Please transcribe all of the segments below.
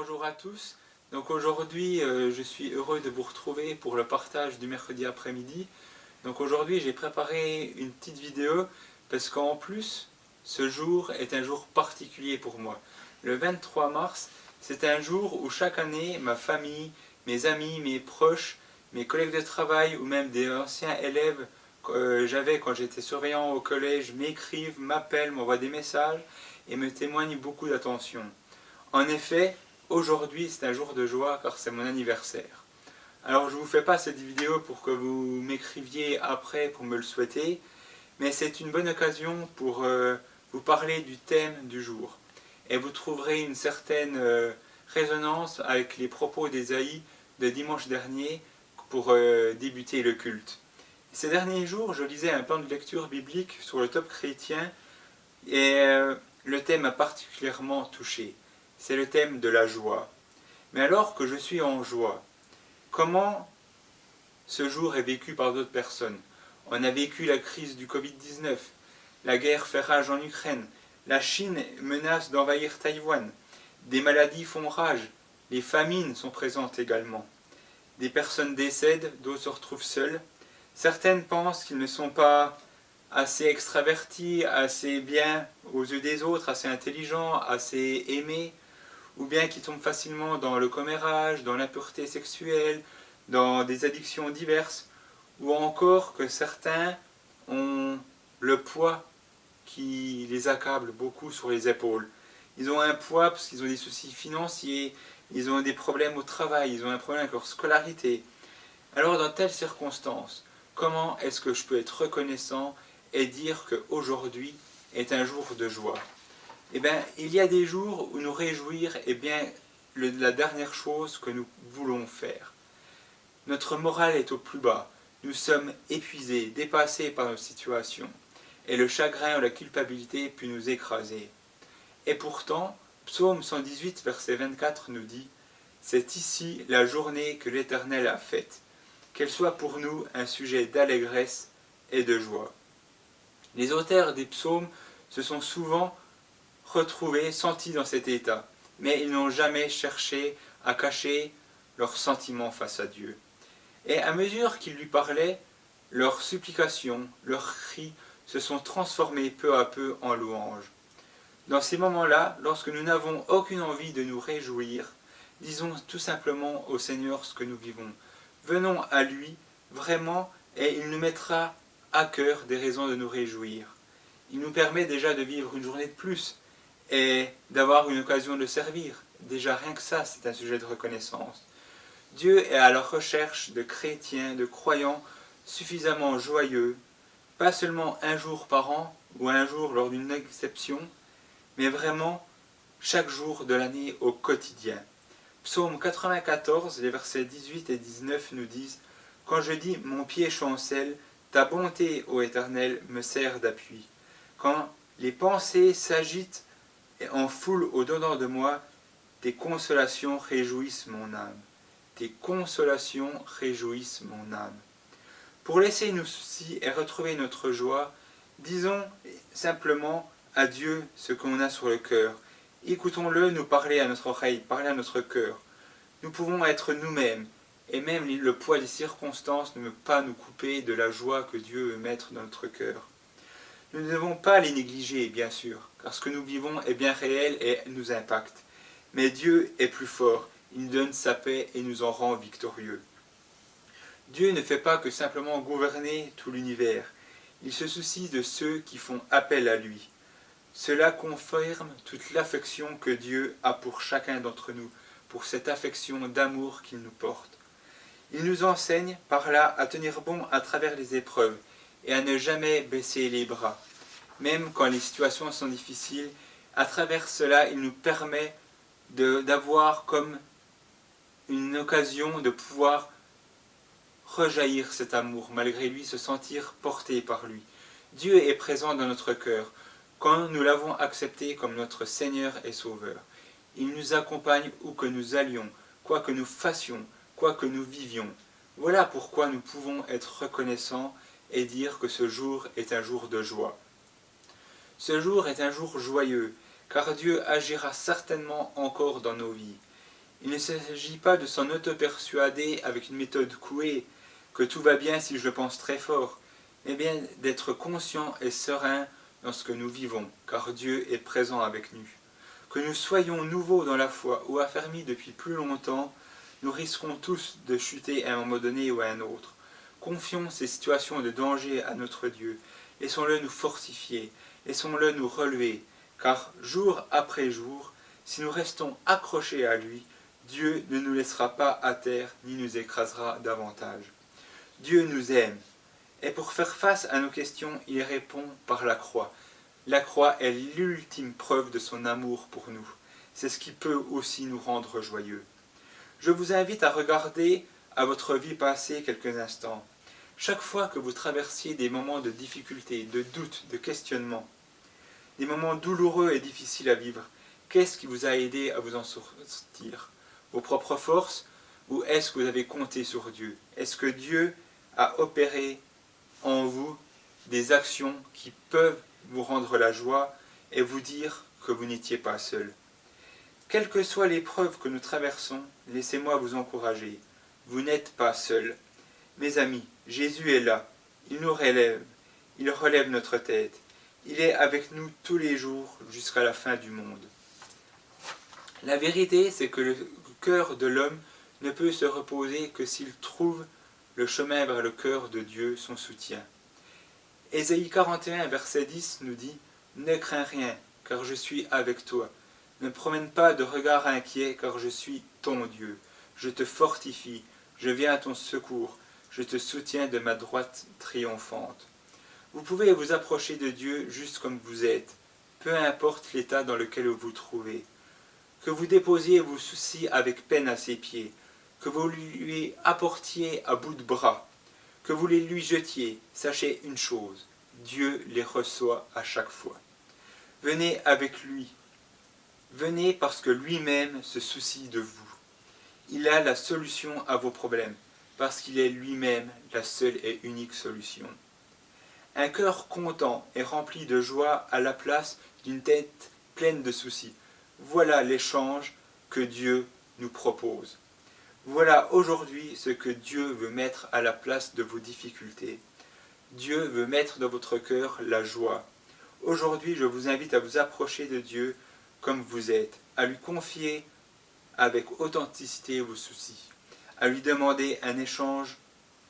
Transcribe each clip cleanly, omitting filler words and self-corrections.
Bonjour à tous. Donc aujourd'hui, je suis heureux de vous retrouver pour le partage du mercredi après-midi. Donc aujourd'hui, j'ai préparé une petite vidéo parce qu'en plus, ce jour est un jour particulier pour moi. Le 23 mars, c'est un jour où chaque année, ma famille, mes amis, mes proches, mes collègues de travail ou même des anciens élèves que j'avais quand j'étais surveillant au collège m'écrivent, m'appellent, m'envoient des messages et me témoignent beaucoup d'attention. En effet, aujourd'hui c'est un jour de joie car c'est mon anniversaire. Alors je ne vous fais pas cette vidéo pour que vous m'écriviez après pour me le souhaiter, mais c'est une bonne occasion pour vous parler du thème du jour. Et vous trouverez une certaine résonance avec les propos d'Ésaïe de dimanche dernier pour débuter le culte. Ces derniers jours, je lisais un plan de lecture biblique sur le top chrétien et le thème m'a particulièrement touché. C'est le thème de la joie. Mais alors que je suis en joie, comment ce jour est vécu par d'autres personnes? On a vécu la crise du Covid-19, la guerre fait rage en Ukraine, la Chine menace d'envahir Taïwan, des maladies font rage, les famines sont présentes également. Des personnes décèdent, d'autres se retrouvent seules. Certaines pensent qu'ils ne sont pas assez extravertis, assez bien aux yeux des autres, assez intelligents, assez aimés, ou bien qui tombent facilement dans le commérage, dans l'impureté sexuelle, dans des addictions diverses, ou encore que certains ont le poids qui les accable beaucoup sur les épaules. Ils ont un poids parce qu'ils ont des soucis financiers, ils ont des problèmes au travail, ils ont un problème avec leur scolarité. Alors dans telles circonstances, comment est-ce que je peux être reconnaissant et dire qu'aujourd'hui est un jour de joie? Eh bien, il y a des jours où nous réjouir est bien la dernière chose que nous voulons faire. Notre morale est au plus bas, nous sommes épuisés, dépassés par nos situations, et le chagrin ou la culpabilité peut nous écraser. Et pourtant, Psaume 118, verset 24 nous dit « C'est ici la journée que l'Éternel a faite, qu'elle soit pour nous un sujet d'allégresse et de joie. » Les auteurs des psaumes se sont souvent retrouvés, sentis dans cet état, mais ils n'ont jamais cherché à cacher leurs sentiments face à Dieu. Et à mesure qu'ils lui parlaient, leurs supplications, leurs cris se sont transformés peu à peu en louanges. Dans ces moments-là, lorsque nous n'avons aucune envie de nous réjouir, disons tout simplement au Seigneur ce que nous vivons. Venons à lui, vraiment, et il nous mettra à cœur des raisons de nous réjouir. Il nous permet déjà de vivre une journée de plus et d'avoir une occasion de servir. Déjà rien que ça, c'est un sujet de reconnaissance. Dieu est à la recherche de chrétiens, de croyants suffisamment joyeux, pas seulement un jour par an ou un jour lors d'une exception, mais vraiment chaque jour de l'année au quotidien. Psaume 94, les versets 18 et 19 nous disent « Quand je dis mon pied chancelle, ta bonté, ô Éternel, me sert d'appui. Quand les pensées s'agitent en foule au-dedans de moi, tes consolations réjouissent mon âme. Tes consolations réjouissent mon âme. » Pour laisser nos soucis et retrouver notre joie, disons simplement à Dieu ce qu'on a sur le cœur. Écoutons-le nous parler à notre oreille, parler à notre cœur. Nous pouvons être nous-mêmes, et même le poids des circonstances ne peut pas nous couper de la joie que Dieu veut mettre dans notre cœur. Nous ne devons pas les négliger, bien sûr, car ce que nous vivons est bien réel et nous impacte. Mais Dieu est plus fort, il nous donne sa paix et nous en rend victorieux. Dieu ne fait pas que simplement gouverner tout l'univers, il se soucie de ceux qui font appel à lui. Cela confirme toute l'affection que Dieu a pour chacun d'entre nous, pour cette affection d'amour qu'il nous porte. Il nous enseigne par là à tenir bon à travers les épreuves et à ne jamais baisser les bras. Même quand les situations sont difficiles, à travers cela, il nous permet d'avoir comme une occasion de pouvoir rejaillir cet amour, malgré lui, se sentir porté par lui. Dieu est présent dans notre cœur, quand nous l'avons accepté comme notre Seigneur et Sauveur. Il nous accompagne où que nous allions, quoi que nous fassions, quoi que nous vivions. Voilà pourquoi nous pouvons être reconnaissants et dire que ce jour est un jour de joie. Ce jour est un jour joyeux, car Dieu agira certainement encore dans nos vies. Il ne s'agit pas de s'en auto-persuader avec une méthode couée, que tout va bien si je le pense très fort, mais bien d'être conscient et serein dans ce que nous vivons, car Dieu est présent avec nous. Que nous soyons nouveaux dans la foi ou affermis depuis plus longtemps, nous risquons tous de chuter à un moment donné ou à un autre. Confions ces situations de danger à notre Dieu. Laissons-le nous fortifier, laissons-le nous relever, car jour après jour, si nous restons accrochés à lui, Dieu ne nous laissera pas à terre ni nous écrasera davantage. Dieu nous aime, et pour faire face à nos questions, il répond par la croix. La croix est l'ultime preuve de son amour pour nous. C'est ce qui peut aussi nous rendre joyeux. Je vous invite à regarder à votre vie passée quelques instants. Chaque fois que vous traversiez des moments de difficulté, de doute, de questionnement, des moments douloureux et difficiles à vivre, qu'est-ce qui vous a aidé à vous en sortir? Vos propres forces, ou est-ce que vous avez compté sur Dieu? Est-ce que Dieu a opéré en vous des actions qui peuvent vous rendre la joie et vous dire que vous n'étiez pas seul? Quelles que soient les épreuves que nous traversons, laissez-moi vous encourager. Vous n'êtes pas seul. Mes amis, Jésus est là. Il nous relève. Il relève notre tête. Il est avec nous tous les jours jusqu'à la fin du monde. La vérité, c'est que le cœur de l'homme ne peut se reposer que s'il trouve le chemin vers le cœur de Dieu, son soutien. Ésaïe 41, verset 10 nous dit « Ne crains rien, car je suis avec toi. Ne promène pas de regard inquiet, car je suis ton Dieu. Je te fortifie, je viens à ton secours, je te soutiens de ma droite triomphante. » Vous pouvez vous approcher de Dieu juste comme vous êtes, peu importe l'état dans lequel vous vous trouvez. Que vous déposiez vos soucis avec peine à ses pieds, que vous lui apportiez à bout de bras, que vous les lui jetiez, sachez une chose, Dieu les reçoit à chaque fois. Venez avec lui. Venez parce que lui-même se soucie de vous. Il a la solution à vos problèmes, parce qu'il est lui-même la seule et unique solution. Un cœur content et rempli de joie à la place d'une tête pleine de soucis. Voilà l'échange que Dieu nous propose. Voilà aujourd'hui ce que Dieu veut mettre à la place de vos difficultés. Dieu veut mettre dans votre cœur la joie. Aujourd'hui, je vous invite à vous approcher de Dieu comme vous êtes, à lui confier avec authenticité vos soucis, à lui demander un échange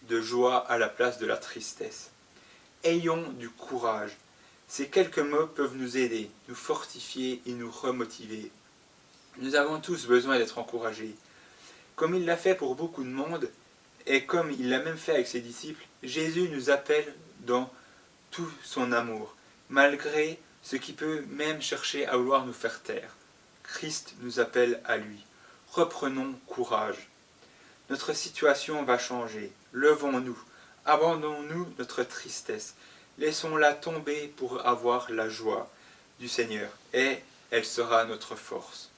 de joie à la place de la tristesse. Ayons du courage. Ces quelques mots peuvent nous aider, nous fortifier et nous remotiver. Nous avons tous besoin d'être encouragés. Comme il l'a fait pour beaucoup de monde, et comme il l'a même fait avec ses disciples, Jésus nous appelle dans tout son amour, malgré ce qui peut même chercher à vouloir nous faire taire. Christ nous appelle à lui. Reprenons courage. Notre situation va changer. Levons-nous. Abandonnons-nous notre tristesse. Laissons-la tomber pour avoir la joie du Seigneur, et elle sera notre force.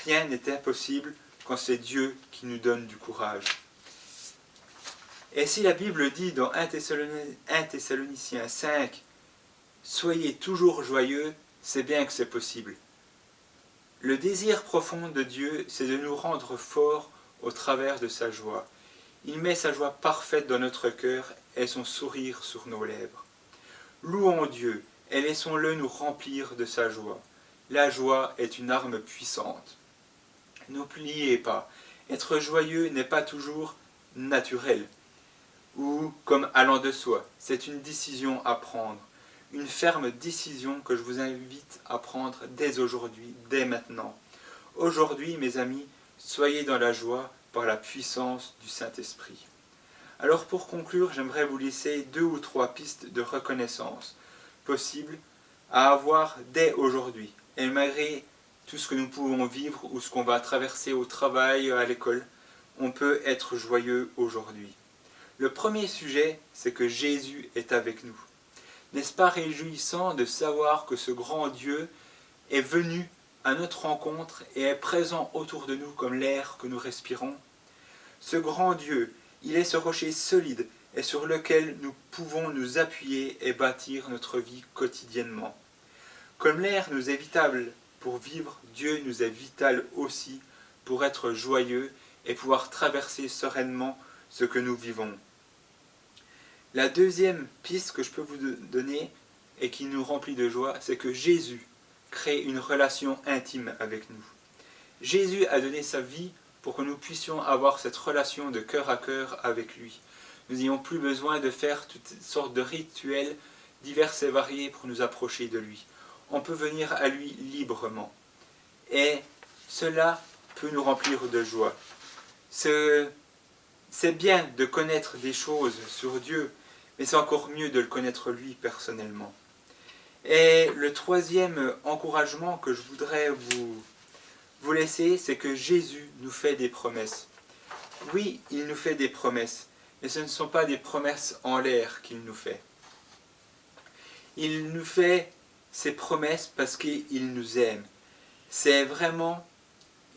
Rien n'est impossible quand c'est Dieu qui nous donne du courage. Et si la Bible dit dans 1 Thessaloniciens 5, « Soyez toujours joyeux », c'est bien que c'est possible. Le désir profond de Dieu, c'est de nous rendre forts au travers de sa joie. Il met sa joie parfaite dans notre cœur et son sourire sur nos lèvres. Louons Dieu et laissons-le nous remplir de sa joie. La joie est une arme puissante. N'oubliez pas, être joyeux n'est pas toujours naturel ou comme allant de soi. C'est une décision à prendre, une ferme décision que je vous invite à prendre dès aujourd'hui, dès maintenant. Aujourd'hui, mes amis, soyez dans la joie par la puissance du Saint-Esprit. Alors pour conclure, j'aimerais vous laisser 2 ou 3 pistes de reconnaissance possibles à avoir dès aujourd'hui. Et malgré tout ce que nous pouvons vivre ou ce qu'on va traverser au travail, à l'école, on peut être joyeux aujourd'hui. Le premier sujet, c'est que Jésus est avec nous. N'est-ce pas réjouissant de savoir que ce grand Dieu est venu à notre rencontre et est présent autour de nous comme l'air que nous respirons? Ce grand Dieu, il est ce rocher solide et sur lequel nous pouvons nous appuyer et bâtir notre vie quotidiennement. Comme l'air nous est vital pour vivre, Dieu nous est vital aussi pour être joyeux et pouvoir traverser sereinement ce que nous vivons. La deuxième piste que je peux vous donner et qui nous remplit de joie, c'est que Jésus crée une relation intime avec nous. Jésus a donné sa vie pour que nous puissions avoir cette relation de cœur à cœur avec lui. Nous n'ayons plus besoin de faire toutes sortes de rituels divers et variés pour nous approcher de lui. On peut venir à lui librement. Et cela peut nous remplir de joie. C'est bien de connaître des choses sur Dieu, mais c'est encore mieux de le connaître lui personnellement. Et le troisième encouragement que je voudrais vous laisser, c'est que Jésus nous fait des promesses. Oui, il nous fait des promesses, mais ce ne sont pas des promesses en l'air qu'il nous fait. Il nous fait ces promesses parce qu'il nous aime. C'est vraiment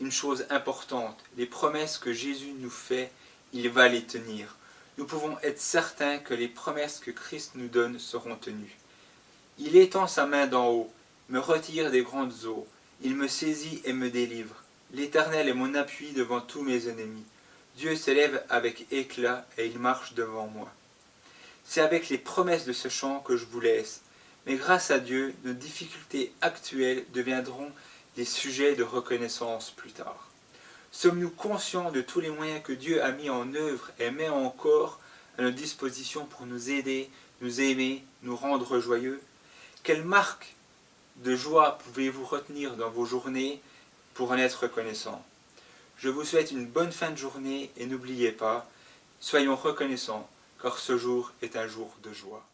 une chose importante. Les promesses que Jésus nous fait, il va les tenir. Nous pouvons être certains que les promesses que Christ nous donne seront tenues. Il étend sa main d'en haut, me retire des grandes eaux. Il me saisit et me délivre. L'Éternel est mon appui devant tous mes ennemis. Dieu s'élève avec éclat et il marche devant moi. C'est avec les promesses de ce chant que je vous laisse. Mais grâce à Dieu, nos difficultés actuelles deviendront des sujets de reconnaissance plus tard. Sommes-nous conscients de tous les moyens que Dieu a mis en œuvre et met encore à notre disposition pour nous aider, nous aimer, nous rendre joyeux? Quelle marque de joie pouvez-vous retenir dans vos journées pour en être reconnaissant? Je vous souhaite une bonne fin de journée et n'oubliez pas, soyons reconnaissants car ce jour est un jour de joie.